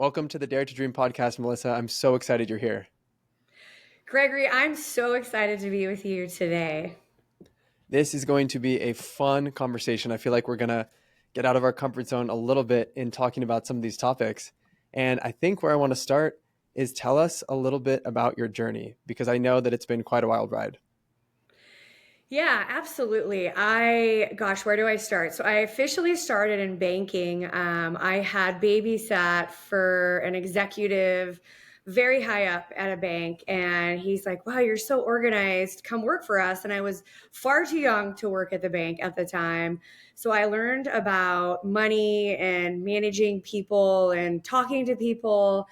Welcome to the Dare to Dream podcast, Melissa. I'm so excited you're here. Gregory, I'm so excited to be with you today. This is going to be a fun conversation. I feel like we're going to get out of our comfort zone a little bit in talking about some of these topics. And I think where I want to start is tell us a little bit about your journey, because I know that it's been quite a wild ride. Yeah, absolutely. Where do I start? So I officially started in banking. I had babysat for an executive very high up at a bank, and he's like, "Wow, you're so organized. Come work for us." And I was far too young to work at the bank at the time. So I learned about money and managing people and talking to people.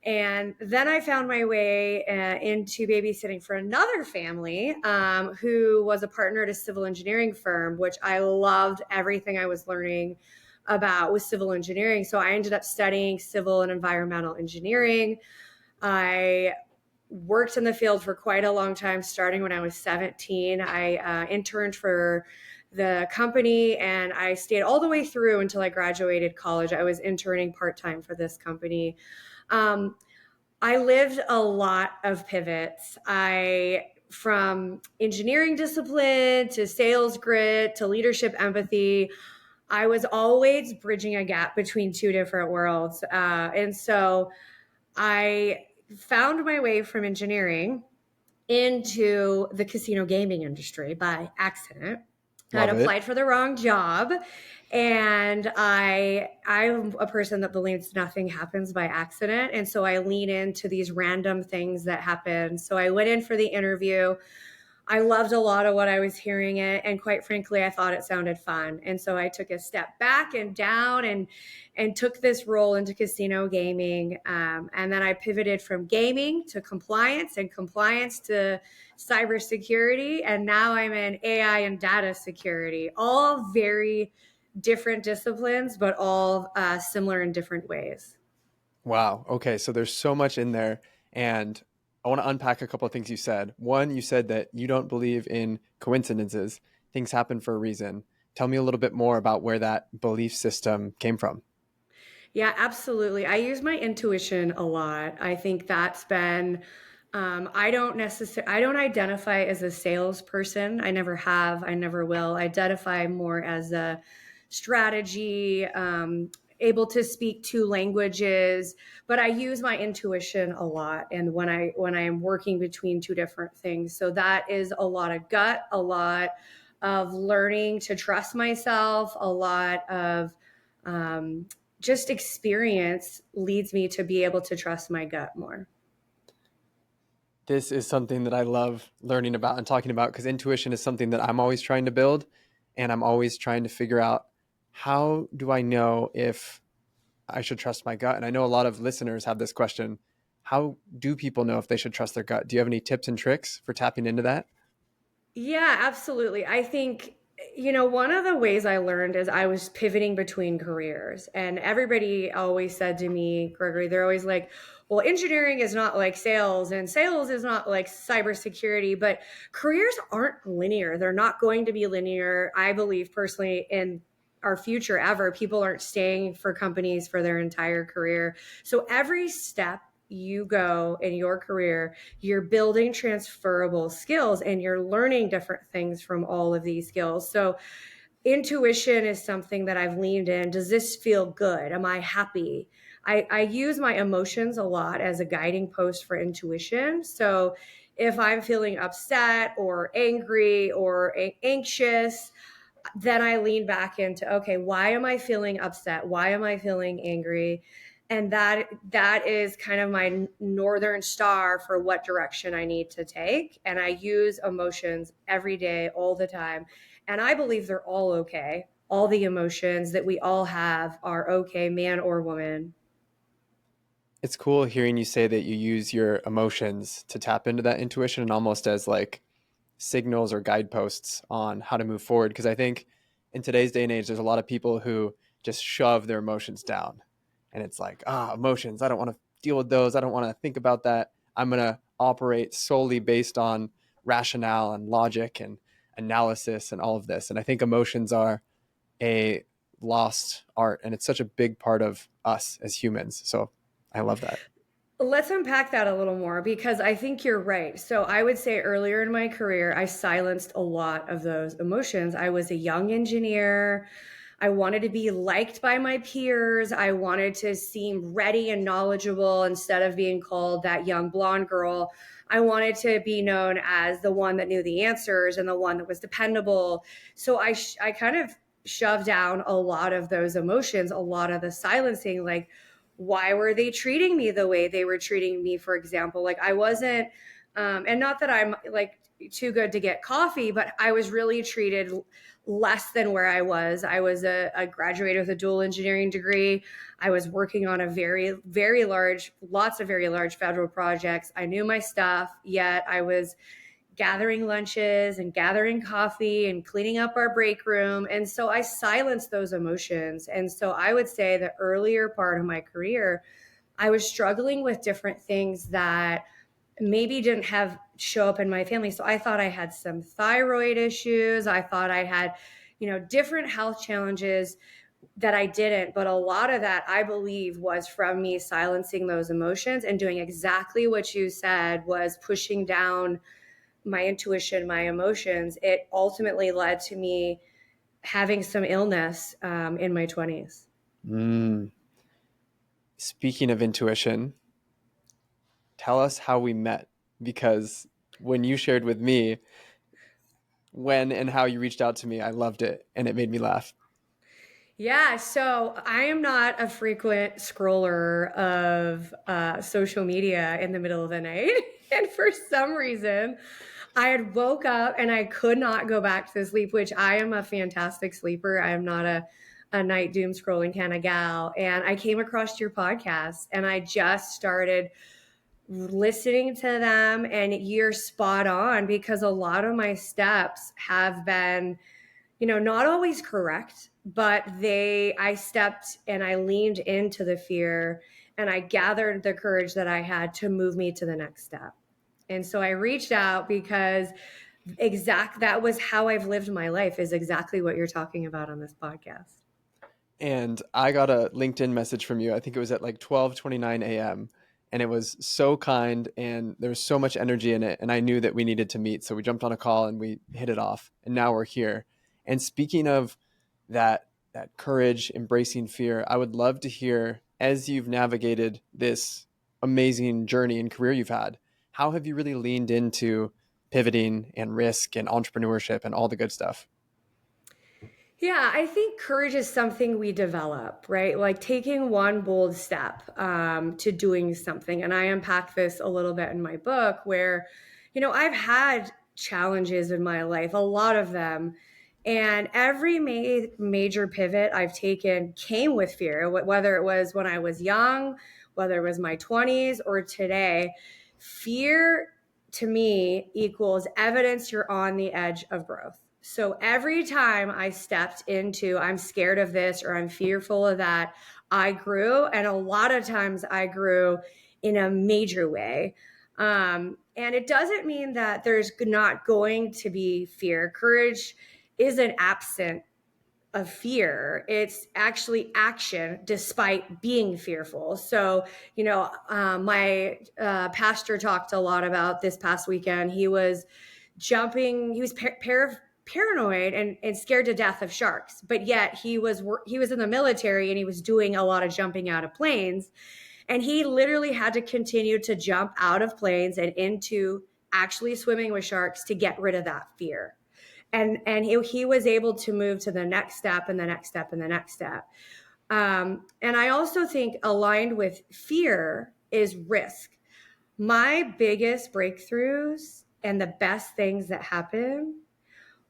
And then I found my way into babysitting for another family who was a partner at a civil engineering firm, which I loved everything I was learning about with civil engineering. So I ended up studying civil and environmental engineering. I worked in the field for quite a long time, starting when I was 17. I interned for the company and I stayed all the way through until I graduated college. I was interning part-time for this company. Um, I lived a lot of pivots. From engineering discipline to sales grit to leadership empathy, I was always bridging a gap between two different worlds. And so I found my way from engineering into the casino gaming industry by accident. I'd Love it. applied for the wrong job, and I'm a person that believes nothing happens by accident, and so I lean into these random things that happen. So I went in for the interview. I loved a lot of what I was hearing it, and quite frankly, I thought it sounded fun. And so I took a step back and down and took this role into casino gaming. And then I pivoted from gaming to compliance and compliance to cybersecurity. And now I'm in AI and data security, all very different disciplines, but all similar in different ways. Wow. Okay. So there's so much in there. And I want to unpack a couple of things you said. One, you said that you don't believe in coincidences, things happen for a reason. Tell me a little bit more about where that belief system came from. Yeah, absolutely. I use my intuition a lot. I think that's been I don't identify as a salesperson. I never have, I never will. I identify more as a strategy, able to speak two languages, but I use my intuition a lot. And when I am working between two different things. So that is a lot of gut, a lot of learning to trust myself, a lot of um, just experience leads me to be able to trust my gut more. This is something that I love learning about and talking about, because intuition is something that I'm always trying to build, and I'm always trying to figure out, how do I know if I should trust my gut? And I know a lot of listeners have this question. How do people know if they should trust their gut? Do you have any tips and tricks for tapping into that? Yeah, absolutely. I think, one of the ways I learned is I was pivoting between careers. And everybody always said to me, Gregory, they're always like, well, engineering is not like sales, and sales is not like cybersecurity, but careers aren't linear. They're not going to be linear. I believe personally in our future ever, people aren't staying for companies for their entire career. So every step you go in your career, you're building transferable skills and you're learning different things from all of these skills. So intuition is something that I've leaned in. Does this feel good? Am I happy? I use my emotions a lot as a guiding post for intuition. So if I'm feeling upset or angry or anxious, then I lean back into, okay, why am I feeling upset? Why am I feeling angry? And that is kind of my northern star for what direction I need to take. And I use emotions every day, all the time. And I believe they're all okay. All the emotions that we all have are okay, man or woman. It's cool hearing you say that you use your emotions to tap into that intuition, and almost as like signals or guideposts on how to move forward. Because I think in today's day and age, there's a lot of people who just shove their emotions down. And it's like, emotions, I don't want to deal with those. I don't want to think about that. I'm going to operate solely based on rationale and logic and analysis and all of this. And I think emotions are a lost art, and it's such a big part of us as humans. So I love that. Let's unpack that a little more because I think you're right. So, I would say earlier in my career, I silenced a lot of those emotions. I was a young engineer. I wanted to be liked by my peers. I wanted to seem ready and knowledgeable instead of being called that young blonde girl. I wanted to be known as the one that knew the answers and the one that was dependable. So, I kind of shoved down a lot of those emotions, a lot of the silencing, like, why were they treating me the way they were treating me, for example? Like, I wasn't, and not that I'm like too good to get coffee, but I was really treated less than where I was. I was a graduate with a dual engineering degree. I was working on a very large, lots of very large federal projects. I knew my stuff, yet I was gathering lunches and gathering coffee and cleaning up our break room. And so I silenced those emotions. And so I would say the earlier part of my career, I was struggling with different things that maybe didn't have show up in my family. So I thought I had some thyroid issues. I thought I had, different health challenges that I didn't. But a lot of that, I believe, was from me silencing those emotions and doing exactly what you said, was pushing down my intuition, my emotions. It ultimately led to me having some illness in my 20s. Mm. Speaking of intuition, tell us how we met, because when you shared with me when and how you reached out to me, I loved it and it made me laugh. Yeah, so I am not a frequent scroller of social media in the middle of the night. And for some reason, I had woke up and I could not go back to sleep, which I am a fantastic sleeper. I am not a night doom scrolling kind of gal. And I came across your podcast and I just started listening to them. And you're spot on because a lot of my steps have been, not always correct, but I stepped and I leaned into the fear and I gathered the courage that I had to move me to the next step. And so I reached out because that was how I've lived my life, is exactly what you're talking about on this podcast. And I got a LinkedIn message from you. I think it was at like 12:29 a.m. and it was so kind and there was so much energy in it, and I knew that we needed to meet. So we jumped on a call and we hit it off. And now we're here. And speaking of that courage, embracing fear, I would love to hear, as you've navigated this amazing journey and career you've had, how have you really leaned into pivoting and risk and entrepreneurship and all the good stuff? Yeah, I think courage is something we develop, right? Like taking one bold step to doing something. And I unpack this a little bit in my book where, I've had challenges in my life, a lot of them. And every major pivot I've taken came with fear, whether it was when I was young, whether it was my 20s or today. Fear to me equals evidence you're on the edge of growth. So every time I stepped into, I'm scared of this or I'm fearful of that, I grew. And a lot of times I grew in a major way. And it doesn't mean that there's not going to be fear. Courage isn't absent of fear. It's actually action despite being fearful. So, my pastor talked a lot about this past weekend. He was jumping, he was paranoid and scared to death of sharks, but yet he was in the military and he was doing a lot of jumping out of planes, and he literally had to continue to jump out of planes and into actually swimming with sharks to get rid of that fear. And he was able to move to the next step and the next step and the next step. And I also think aligned with fear is risk. My biggest breakthroughs and the best things that happened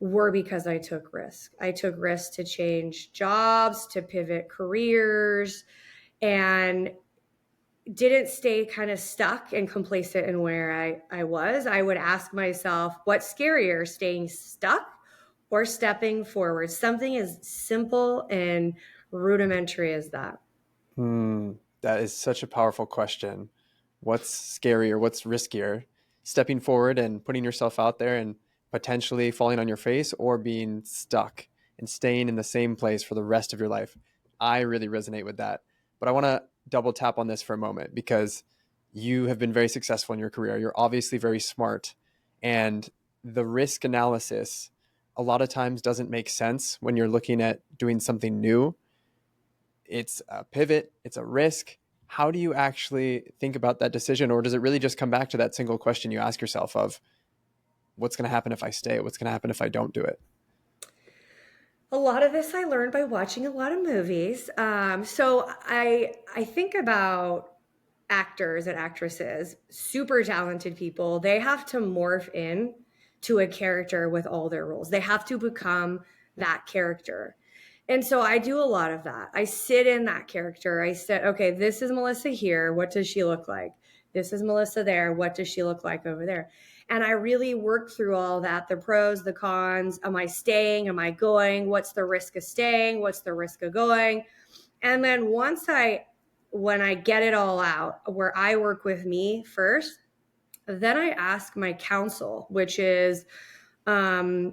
were because I took risk. I took risks to change jobs, to pivot careers, and didn't stay kind of stuck and complacent in where I was. I would ask myself, what's scarier, staying stuck or stepping forward? Something as simple and rudimentary as that. Hmm, that is such a powerful question. What's scarier? What's riskier? Stepping forward and putting yourself out there and potentially falling on your face, or being stuck and staying in the same place for the rest of your life? I really resonate with that. But I want to double tap on this for a moment because you have been very successful in your career. You're obviously very smart. And the risk analysis a lot of times doesn't make sense when you're looking at doing something new. It's a pivot, it's a risk. How do you actually think about that decision? Or does it really just come back to that single question you ask yourself of what's going to happen if I stay? What's going to happen if I don't do it? A lot of this I learned by watching a lot of movies. So I think about actors and actresses, super talented people. They have to morph in to a character with all their roles. They have to become that character. And so I do a lot of that. I sit in that character. I said, okay, this is Melissa here. What does she look like? This is Melissa there. What does she look like over there? And I really work through all that, the pros, the cons. Am I staying? Am I going? What's the risk of staying? What's the risk of going? And then when I get it all out, where I work with me first, then I ask my counsel, which is, um,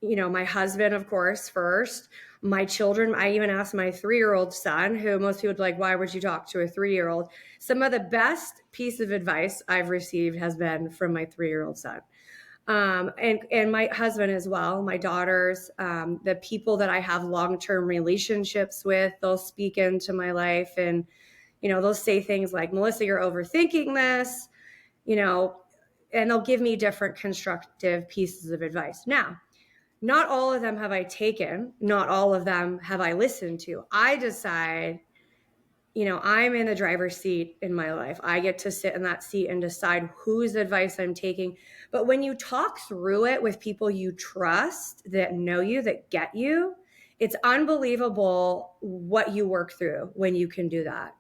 my husband, of course, first, my children. I even asked my 3-year-old son, who most people would be like, why would you talk to a 3-year-old? Some of the best piece of advice I've received has been from my 3-year-old son. And my husband as well, my daughters, the people that I have long-term relationships with, they'll speak into my life and, they'll say things like, Melissa, you're overthinking this, you know, and they'll give me different constructive pieces of advice. Now, not all of them have I taken, not all of them have I listened to. I decide, I'm in the driver's seat in my life. I get to sit in that seat and decide whose advice I'm taking. But when you talk through it with people you trust, that know you, that get you, it's unbelievable what you work through when you can do that.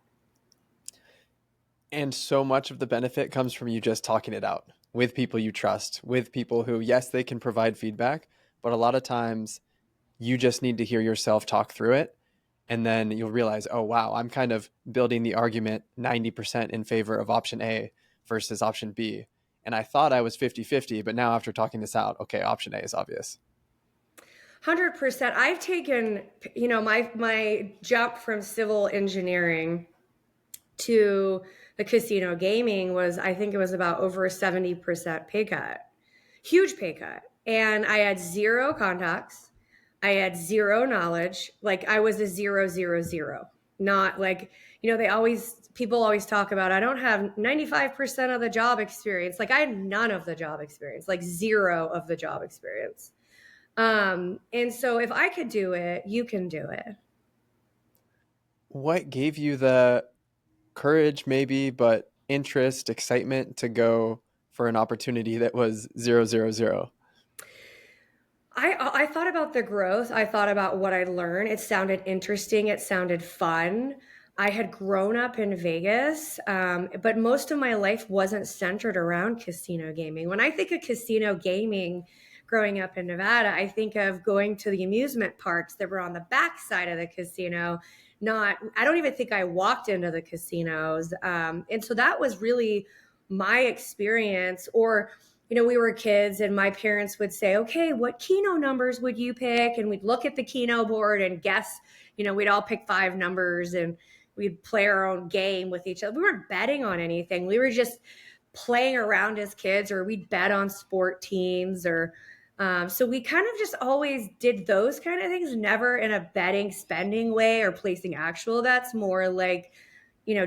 And so much of the benefit comes from you just talking it out with people you trust, with people who, yes, they can provide feedback, but a lot of times you just need to hear yourself talk through it. And then you'll realize, oh, wow, I'm kind of building the argument 90% in favor of option A versus option B. And I thought I was 50-50, but now after talking this out, okay, option A is obvious. 100%. I've taken, my jump from civil engineering to the casino gaming was, I think it was about over a 70% pay cut, huge pay cut. And I had zero contacts. I had zero knowledge. Like I was a zero, zero, zero. Not like, people always talk about, I don't have 95% of the job experience. Like I had none of the job experience, like zero of the job experience. And so if I could do it, you can do it. What gave you the courage, maybe, but interest, excitement to go for an opportunity that was 000? I thought about the growth. I thought about what I learned. It sounded interesting. It sounded fun. I had grown up in Vegas, but most of my life wasn't centered around casino gaming. When I think of casino gaming growing up in Nevada, I think of going to the amusement parks that were on the back side of the casino. I don't even think I walked into the casinos. And so that was really my experience. Or we were kids and my parents would say, okay, what Keno numbers would you pick? And we'd look at the Keno board and guess, we'd all pick 5 numbers and we'd play our own game with each other. We weren't betting on anything. We were just playing around as kids, or we'd bet on sport teams or, so we kind of just always did those kind of things, never in a betting spending way or placing actual bets, more like,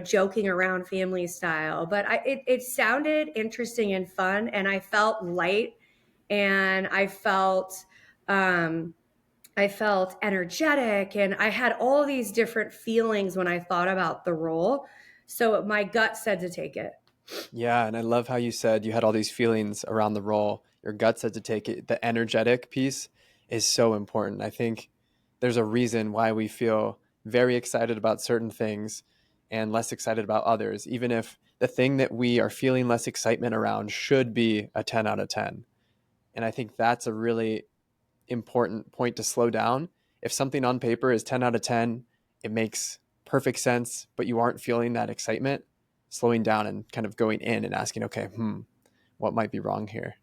joking around family style. But it sounded interesting and fun, and I felt light, and um, I felt energetic, and I had all these different feelings when I thought about the role. So my gut said to take it. Yeah, and I love how you said you had all these feelings around the role. Your gut said to take it. The energetic piece is so important. I think there's a reason why we feel very excited about certain things and less excited about others, even if the thing that we are feeling less excitement around should be a 10 out of 10. And I think that's a really important point to slow down. If something on paper is 10 out of 10, it makes perfect sense, but you aren't feeling that excitement, slowing down and kind of going in and asking, okay, what might be wrong here?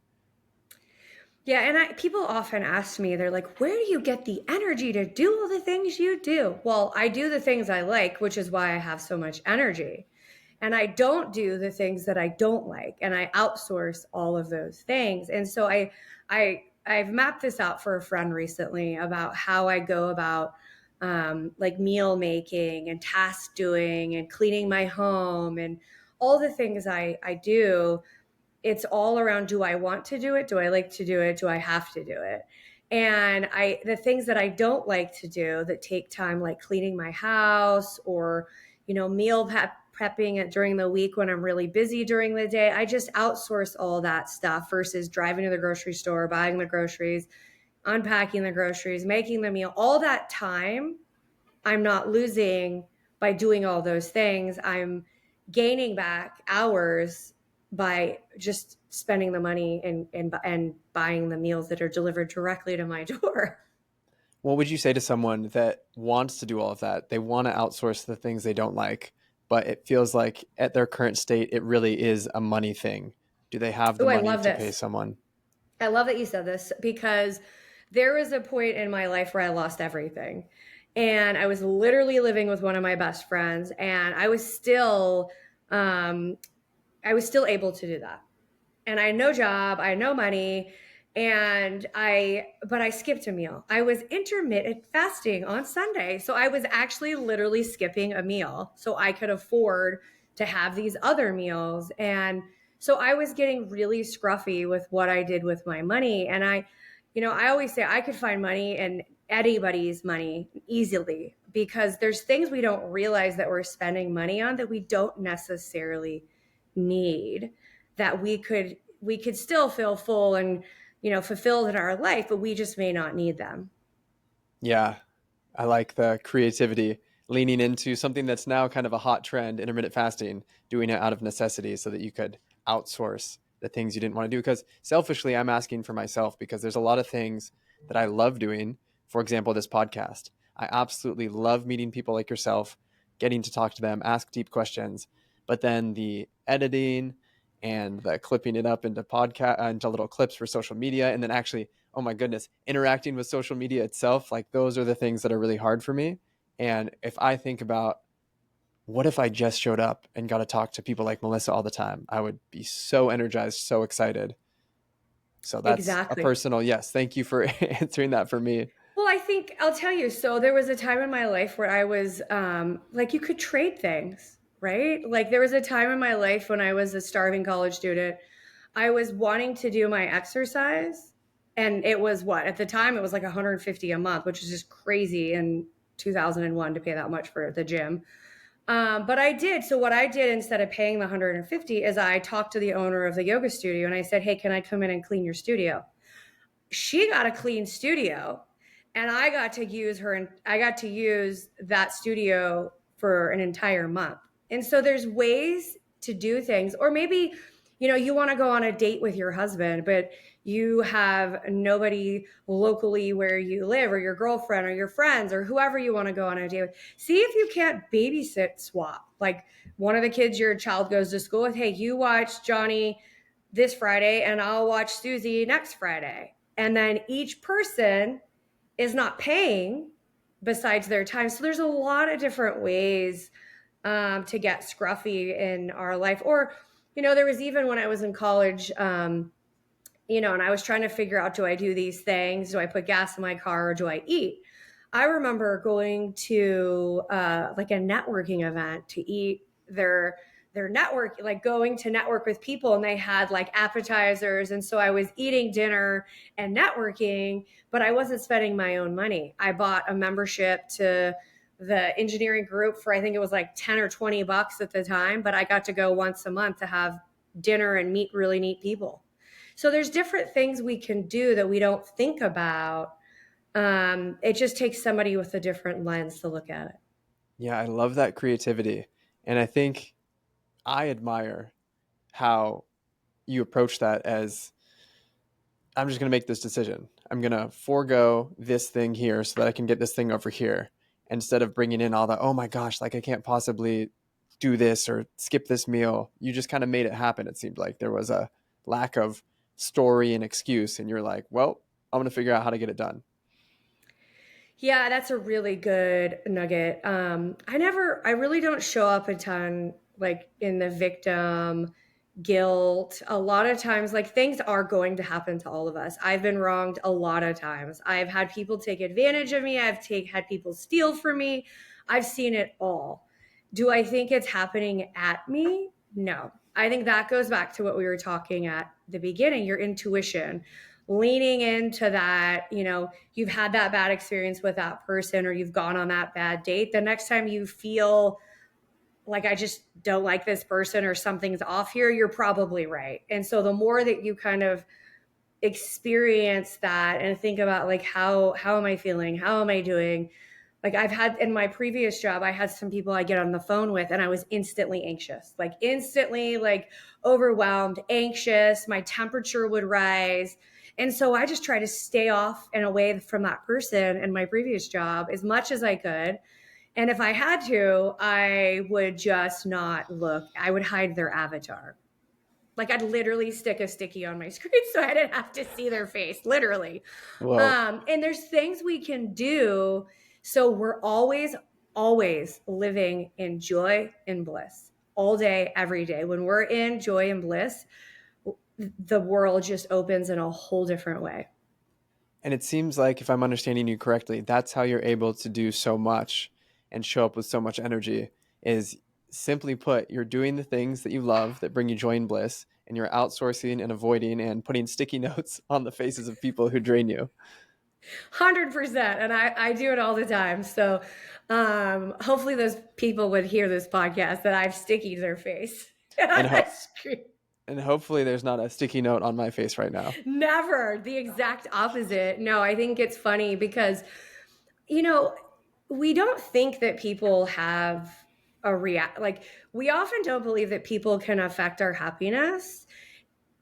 Yeah, and people often ask me, they're like, where do you get the energy to do all the things you do? Well, I do the things I like, which is why I have so much energy. And I don't do the things that I don't like, and I outsource all of those things. And so I've mapped this out for a friend recently about how I go about like meal making and task doing and cleaning my home and all the things I do. It's all around, do I want to do it? Do I like to do it? Do I have to do it? And the things that I don't like to do that take time, like cleaning my house or, prepping it during the week when I'm really busy during the day, I just outsource all that stuff versus driving to the grocery store, buying the groceries, unpacking the groceries, making the meal. All that time I'm not losing by doing all those things. I'm gaining back hours by just spending the money and buying the meals that are delivered directly to my door. What would you say to someone that wants to do all of that? They want to outsource the things they don't like, but it feels like at their current state, it really is a money thing. Do they have the Oh, I money love to pay this. someone? I love that you said this because there was a point in my life where I lost everything. And I was literally living with one of my best friends, and um, I was still able to do that. And I had no job, I had no money, but I skipped a meal. I was intermittent fasting on Sunday. So I was actually literally skipping a meal so I could afford to have these other meals. And so I was getting really scruffy with what I did with my money. And I always say I could find money and anybody's money easily because there's things we don't realize that we're spending money on that we don't necessarily need, that we could still feel full and fulfilled in our life, but we just may not need them. Yeah, I like the creativity, leaning into something that's now kind of a hot trend, intermittent fasting, doing it out of necessity so that you could outsource the things you didn't want to do. Because selfishly, I'm asking for myself because there's a lot of things that I love doing. For example, this podcast. I absolutely love meeting people like yourself, getting to talk to them, ask deep questions. But then the editing and the clipping it up into podcast into little clips for social media, and then actually, oh my goodness, interacting with social media itself, like those are the things that are really hard for me. And if I think about what if I just showed up and got to talk to people like Melissa all the time, I would be so energized, so excited. So that's a Exactly. personal yes. Thank you for answering that for me. Well, I think I'll tell you. So there was a time in my life where I was like, you could trade things, right? Like there was a time in my life when I was a starving college student. I was wanting to do my exercise, and it was what at the time it was like 150 a month, which is just crazy in 2001 to pay that much for the gym. But I did. So what I did instead of paying the 150 is I talked to the owner of the yoga studio and I said, "Hey, can I come in and clean your studio?" She got a clean studio, and I got to use that studio for an entire month. And so there's ways to do things. Or maybe you want to go on a date with your husband, but you have nobody locally where you live, or your girlfriend or your friends or whoever you want to go on a date with. See if you can't babysit swap, like one of the kids your child goes to school with. Hey, you watch Johnny this Friday and I'll watch Susie next Friday. And then each person is not paying besides their time. So there's a lot of different ways to get scruffy in our life. Or, there was even when I was in college, and I was trying to figure out, do I do these things? Do I put gas in my car or do I eat? I remember going to like a networking event to eat their network, like going to network with people, and they had like appetizers, and so I was eating dinner and networking, but I wasn't spending my own money. I bought a membership to the engineering group for, I think it was like 10 or 20 bucks at the time, but I got to go once a month to have dinner and meet really neat people. So there's different things we can do that we don't think about. It just takes somebody with a different lens to look at it. Yeah, I love that creativity. And I think I admire how you approach that as I'm just going to make this decision. I'm going to forego this thing here so that I can get this thing over here instead of bringing in all the, oh my gosh, like I can't possibly do this or skip this meal. You just kind of made it happen. It seemed like there was a lack of story and excuse, and you're like, well, I'm going to figure out how to get it done. Yeah, that's a really good nugget. I really don't show up a ton like in the victim guilt. A lot of times, like things are going to happen to all of us. I've been wronged a lot of times. I've had people take advantage of me. Had people steal from me. I've seen it all. Do I think it's happening at me? No. I think that goes back to what we were talking at the beginning, your intuition, leaning into that, you've had that bad experience with that person or you've gone on that bad date. The next time you feel like I just don't like this person or something's off here, you're probably right. And so the more that you kind of experience that and think about like how am I feeling? How am I doing? Like I've had in my previous job, I had some people I get on the phone with and I was instantly anxious, like instantly like overwhelmed, anxious, my temperature would rise. And so I just try to stay off and away from that person in my previous job as much as I could. And if I had to, I would just not look. I would hide their avatar. Like I'd literally stick a sticky on my screen so I didn't have to see their face, literally. Whoa. And there's things we can do so we're always living in joy and bliss all day, every day. When we're in joy and bliss, the world just opens in a whole different way. And it seems like, if I'm understanding you correctly, that's how you're able to do so much and show up with so much energy is, simply put, you're doing the things that you love that bring you joy and bliss, and you're outsourcing and avoiding and putting sticky notes on the faces of people who drain you. 100%. And I do it all the time. So hopefully those people would hear this podcast that I've sticky their face And on a screen. and hopefully there's not a sticky note on my face right now. Never. The exact opposite. No, I think it's funny because, you know, we don't think that people have a react. Like, we often don't believe that people can affect our happiness.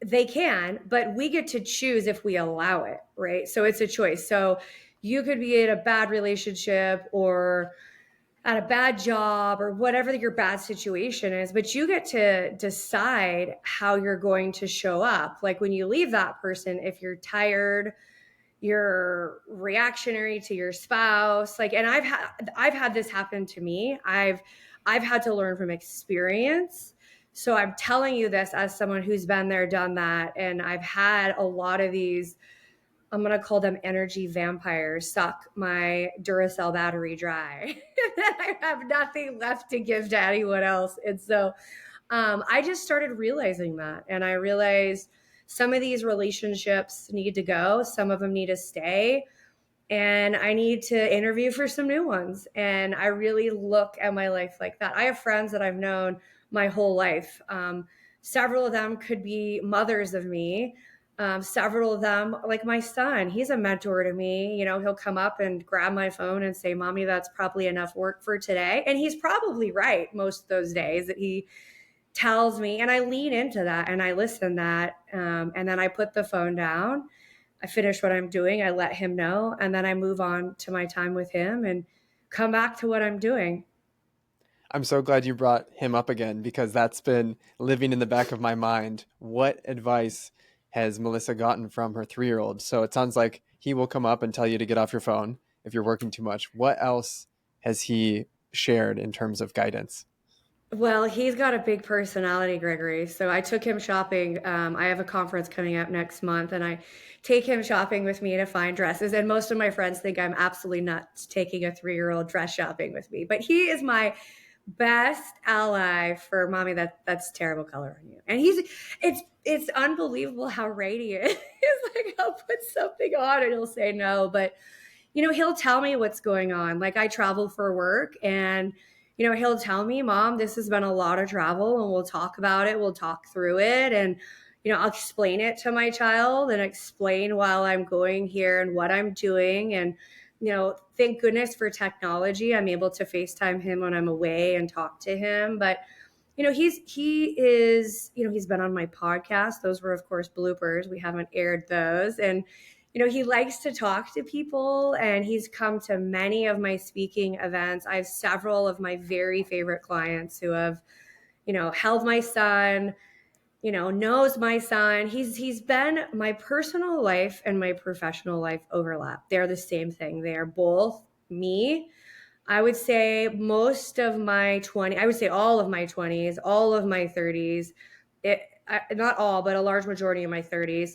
They can, but we get to choose if we allow it, right? So it's a choice. So you could be in a bad relationship or at a bad job or whatever your bad situation is, but you get to decide how you're going to show up. Like when you leave that person, if you're tired, you're reactionary to your spouse, like, and I've had this happen to me. I've had to learn from experience. So I'm telling you this as someone who's been there, done that, and I've had a lot of these, I'm going to call them energy vampires, suck my Duracell battery dry. I have nothing left to give to anyone else. And so I just started realizing that. And I realized some of these relationships need to go, some of them need to stay. And I need to interview for some new ones. And I really look at my life like that. I have friends that I've known my whole life. Several of them could be mothers of me. Several of them, like my son, he's a mentor to me. He'll come up and grab my phone and say, Mommy, that's probably enough work for today. And he's probably right most of those days that he tells me, and I lean into that and I listen to that. And then I put the phone down. I finish what I'm doing. I let him know. And then I move on to my time with him and come back to what I'm doing. I'm so glad you brought him up again, because that's been living in the back of my mind. What advice has Melissa gotten from her 3-year-old? So it sounds like he will come up and tell you to get off your phone if you're working too much. What else has he shared in terms of guidance? Well, he's got a big personality, Gregory. So I took him shopping. I have a conference coming up next month, and I take him shopping with me to find dresses. And most of my friends think I'm absolutely nuts taking a 3-year-old dress shopping with me. But he is my best ally for Mommy. That's terrible color on you. And it's unbelievable how radiant. It's like I'll put something on and he'll say no, but he'll tell me what's going on. Like I travel for work and he'll tell me, Mom, this has been a lot of travel and we'll talk about it. We'll talk through it. And, I'll explain it to my child and explain while I'm going here and what I'm doing. And, thank goodness for technology. I'm able to FaceTime him when I'm away and talk to him. But, he's been on my podcast. Those were, of course, bloopers. We haven't aired those. And, he likes to talk to people and he's come to many of my speaking events. I have several of my very favorite clients who have, held my son, knows my son. He's been my personal life and my professional life overlap. They're the same thing. They are both me. I would say most of my 20, I would say all of my 20s, all of my 30s, not all, but a large majority of my 30s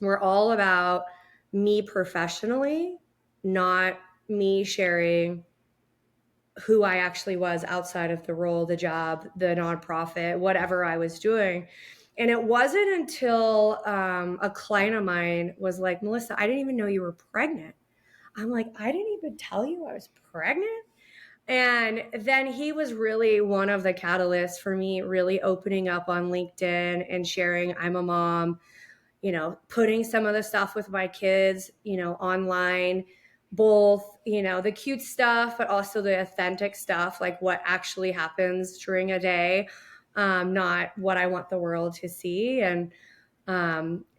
were all about me professionally, not me sharing who I actually was outside of the role, the job, the nonprofit, whatever I was doing. And it wasn't until a client of mine was like, Melissa, I didn't even know you were pregnant. I'm like, I didn't even tell you I was pregnant. And then he was really one of the catalysts for me really opening up on LinkedIn and sharing I'm a mom, putting some of the stuff with my kids, online, both, the cute stuff, but also the authentic stuff, like what actually happens during a day, not what I want the world to see. And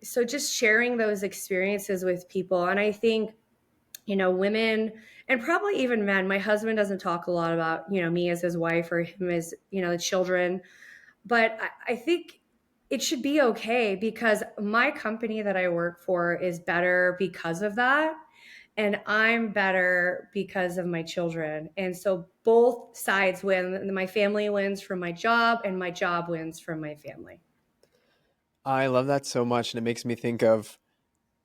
so just sharing those experiences with people. And I think, women and probably even men, my husband doesn't talk a lot about, me as his wife or him as, the children, but I think it should be okay because my company that I work for is better because of that. And I'm better because of my children. And so both sides win. My family wins from my job, and my job wins from my family. I love that so much. And it makes me think of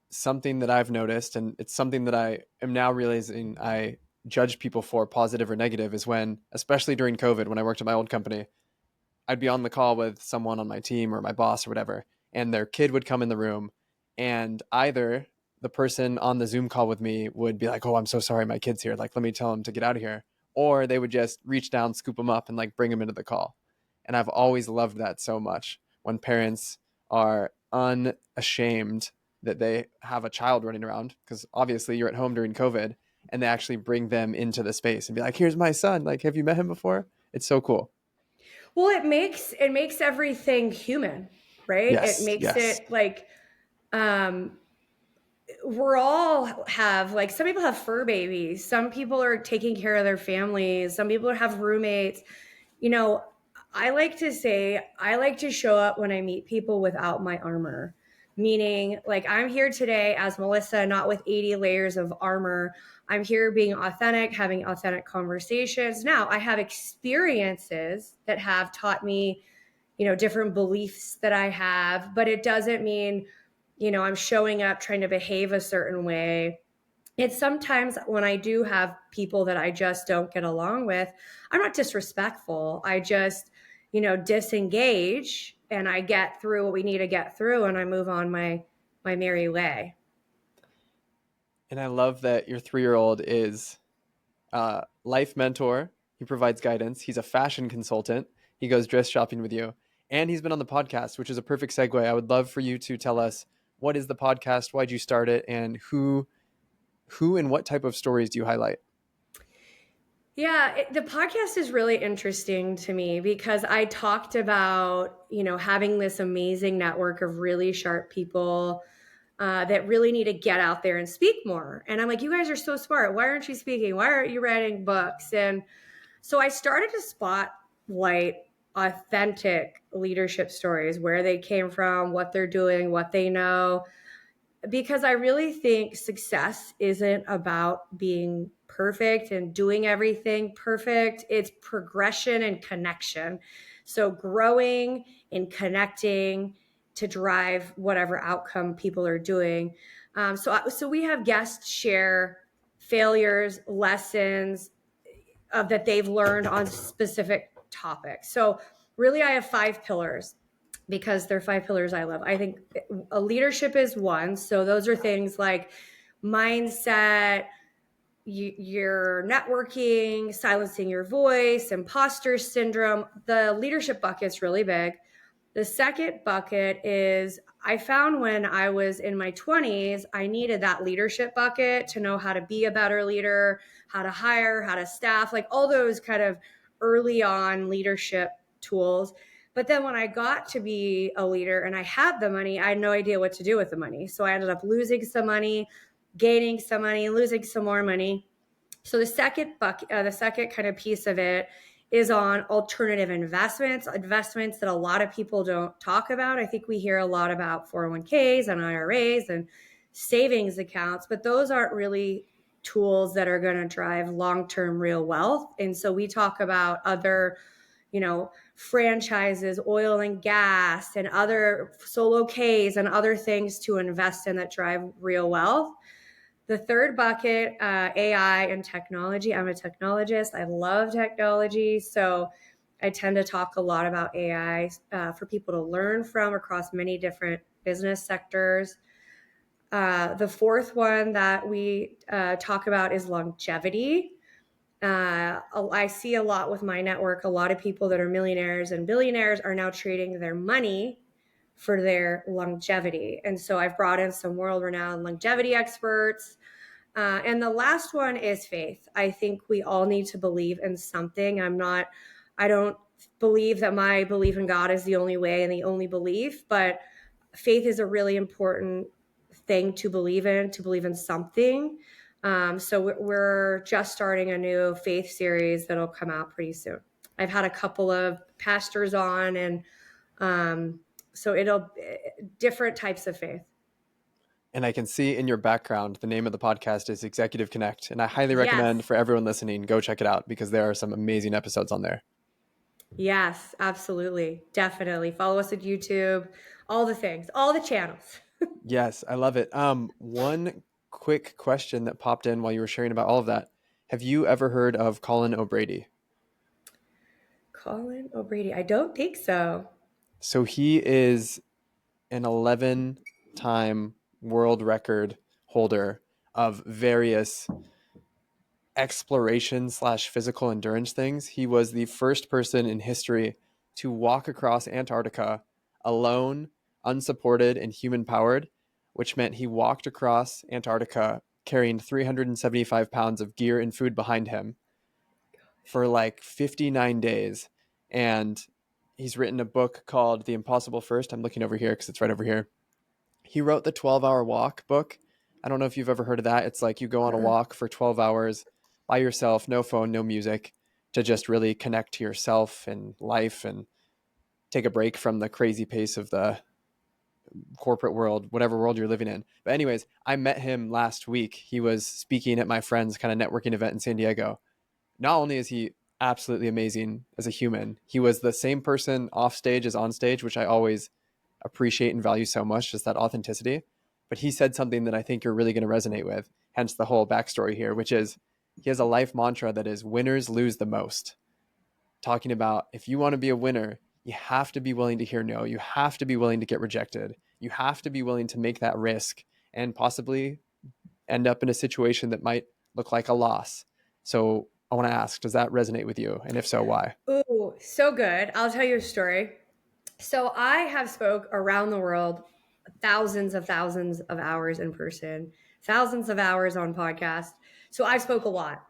something that I've noticed, and it's something that I am now realizing I judge people for, positive or negative, is when, especially during COVID, when I worked at my old company, I'd be on the call with someone on my team or my boss or whatever, and their kid would come in the room, and either the person on the Zoom call with me would be like, "Oh, I'm so sorry, my kid's here. Like, let me tell him to get out of here," or they would just reach down, scoop him up, and like bring him into the call. And I've always loved that so much when parents are unashamed that they have a child running around, because obviously you're at home during COVID, and they actually bring them into the space and be like, "Here's my son. Like, have you met him before?" It's so cool. Well, it makes everything human, right? It Yes, makes yes. it like um we're all have like some people have fur babies, some people are taking care of their families, some people have roommates. you know I like to say I like to show up when I meet people without my armor, meaning like I'm here today as Melissa, not with 80 layers of armor. I'm here being authentic, having authentic conversations. Now I have experiences that have taught me different beliefs that I have, but it doesn't mean I'm showing up trying to behave a certain way. It's sometimes when I do have people that I just don't get along with, I'm not disrespectful. I just, disengage, and I get through what we need to get through, and I move on my merry way. And I love that your 3-year old is a life mentor. He provides guidance. He's a fashion consultant. He goes dress shopping with you. And he's been on the podcast, which is a perfect segue. I would love for you to tell us, what is the podcast? Why'd you start it? And who and what type of stories do you highlight? Yeah, the podcast is really interesting to me because I talked about, having this amazing network of really sharp people that really need to get out there and speak more. And I'm like, you guys are so smart. Why aren't you speaking? Why aren't you writing books? And so I started to spotlight authentic leadership stories, where they came from, what they're doing, what they know, because I really think success isn't about being perfect and doing everything perfect. It's progression and connection. So growing and connecting to drive whatever outcome people are doing. So we have guests share failures, lessons that they've learned on specific topics. So really, I have 5 pillars because they're 5 pillars I love. I think a leadership is one. So those are things like mindset, your networking, silencing your voice, imposter syndrome. The leadership bucket's really big. The second bucket is I found when I was in my 20s, I needed that leadership bucket to know how to be a better leader, how to hire, how to staff, like all those kind of early on leadership tools. But then when I got to be a leader and I had the money, I had no idea what to do with the money. So I ended up losing some money, gaining some money, losing some more money. So the second kind of piece of it is on alternative investments that a lot of people don't talk about. I think we hear a lot about 401ks and IRAs and savings accounts, but those aren't really tools that are going to drive long-term real wealth. And so we talk about other, franchises, oil and gas, and other solo Ks and other things to invest in that drive real wealth. The third bucket, AI and technology. I'm a technologist. I love technology. So I tend to talk a lot about AI for people to learn from across many different business sectors. The fourth one that we talk about is longevity. I see a lot with my network, a lot of people that are millionaires and billionaires are now trading their money for their longevity. And so I've brought in some world renowned longevity experts. And the last one is faith. I think we all need to believe in something. I don't believe that my belief in God is the only way and the only belief, but faith is a really important thing to believe in something. So we're just starting a new faith series that'll come out pretty soon. I've had a couple of pastors on, and so it'll different types of faith. And I can see in your background, the name of the podcast is Executive Connect. And I highly recommend Yes. for everyone listening, go check it out because there are some amazing episodes on there. Yes, absolutely. Definitely. Follow us at YouTube, all the things, all the channels. Yes, I love it. One quick question that popped in while you were sharing about all of that. Have you ever heard of Colin O'Brady? Colin O'Brady. I don't think so. So he is an 11-time world record holder of various exploration slash physical endurance things. He was the first person in history to walk across Antarctica alone, unsupported, and human powered, which meant he walked across Antarctica carrying 375 pounds of gear and food behind him for like 59 days. And he's written a book called The Impossible First. I'm looking over here because it's right over here. He wrote the 12-Hour Walk book. I don't know if you've ever heard of that. It's like you go on a Uh-uh. walk for 12 hours by yourself, no phone, no music, to just really connect to yourself and life and take a break from the crazy pace of the corporate world, whatever world you're living in. But anyways, I met him last week. He was speaking at my friend's kind of networking event in San Diego. Not only is he absolutely amazing as a human, he was the same person off stage as on stage, which I always appreciate and value so much, just that authenticity. But he said something that I think you're really going to resonate with, hence the whole backstory here, which is he has a life mantra that is winners lose the most. Talking about if you want to be a winner, you have to be willing to hear no. You have to be willing to get rejected. You have to be willing to make that risk and possibly end up in a situation that might look like a loss. So I want to ask, does that resonate with you? And if so, why? Ooh, so good. I'll tell you a story. So I have spoke around the world thousands of hours in person, thousands of hours on podcast. So I spoke a lot.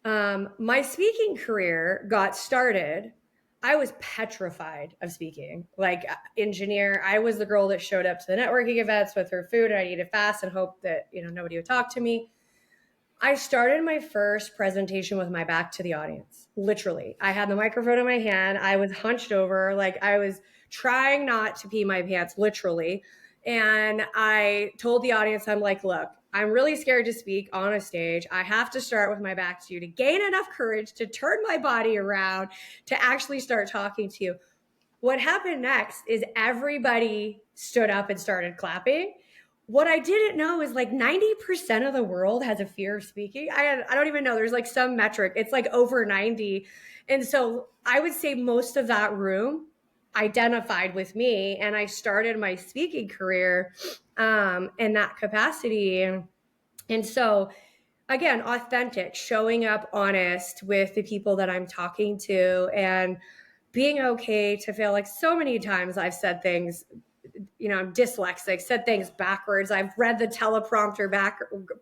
My speaking career got started. I was petrified of speaking. Like engineer, I was the girl that showed up to the networking events with her food and I'd eat it fast and hope that nobody would talk to me. I started my first presentation with my back to the audience. Literally, I had the microphone in my hand. I was hunched over, like I was trying not to pee my pants, literally. And I told the audience, I'm like, look, I'm really scared to speak on a stage. I have to start with my back to you to gain enough courage to turn my body around to actually start talking to you. What happened next is everybody stood up and started clapping. What I didn't know is like 90% of the world has a fear of speaking. I don't even know. There's like some metric. It's like over 90. And so I would say most of that room identified with me. And I started my speaking career in that capacity. And so again, authentic, showing up honest with the people that I'm talking to and being okay to fail. Like so many times I've said things, I'm dyslexic, said things backwards. I've read the teleprompter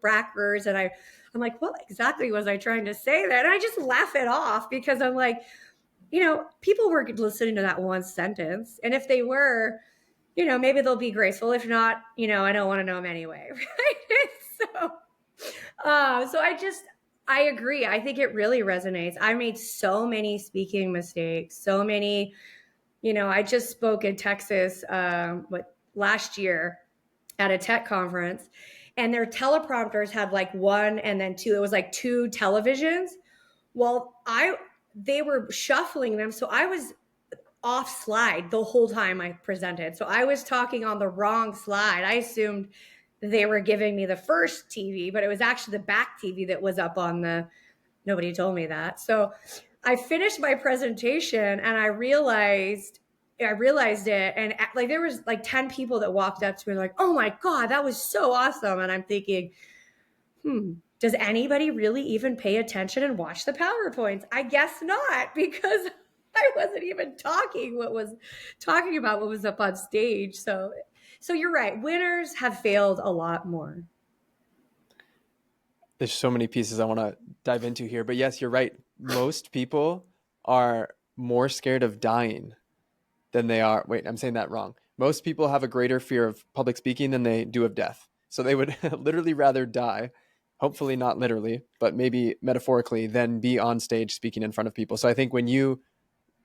backwards and I'm like, what exactly was I trying to say there? And I just laugh it off because I'm like, people were listening to that one sentence. And if they were, maybe they'll be graceful. If not, I don't want to know them anyway. Right. So, so I agree. I think it really resonates. I made so many speaking mistakes, so many, I just spoke in Texas, last year at a tech conference, and their teleprompters had like one and then two. It was like two televisions. Well, they were shuffling them, so I was off slide the whole time I presented. So I was talking on the wrong slide. I assumed they were giving me the first TV, but it was actually the back TV that was up on the. Nobody told me that. So I finished my presentation and I realized it, and like there was like 10 people that walked up to me like, "Oh my god, that was so awesome." And I'm thinking, does anybody really even pay attention and watch the PowerPoints? I guess not, because I wasn't even talking about what was up on stage. So you're right. Winners have failed a lot more. There's so many pieces I want to dive into here, but yes, you're right. Most people are more scared of dying than they are. Wait, I'm saying that wrong. Most people have a greater fear of public speaking than they do of death. So they would literally rather die, hopefully not literally, but maybe metaphorically, than be on stage speaking in front of people. So I think when you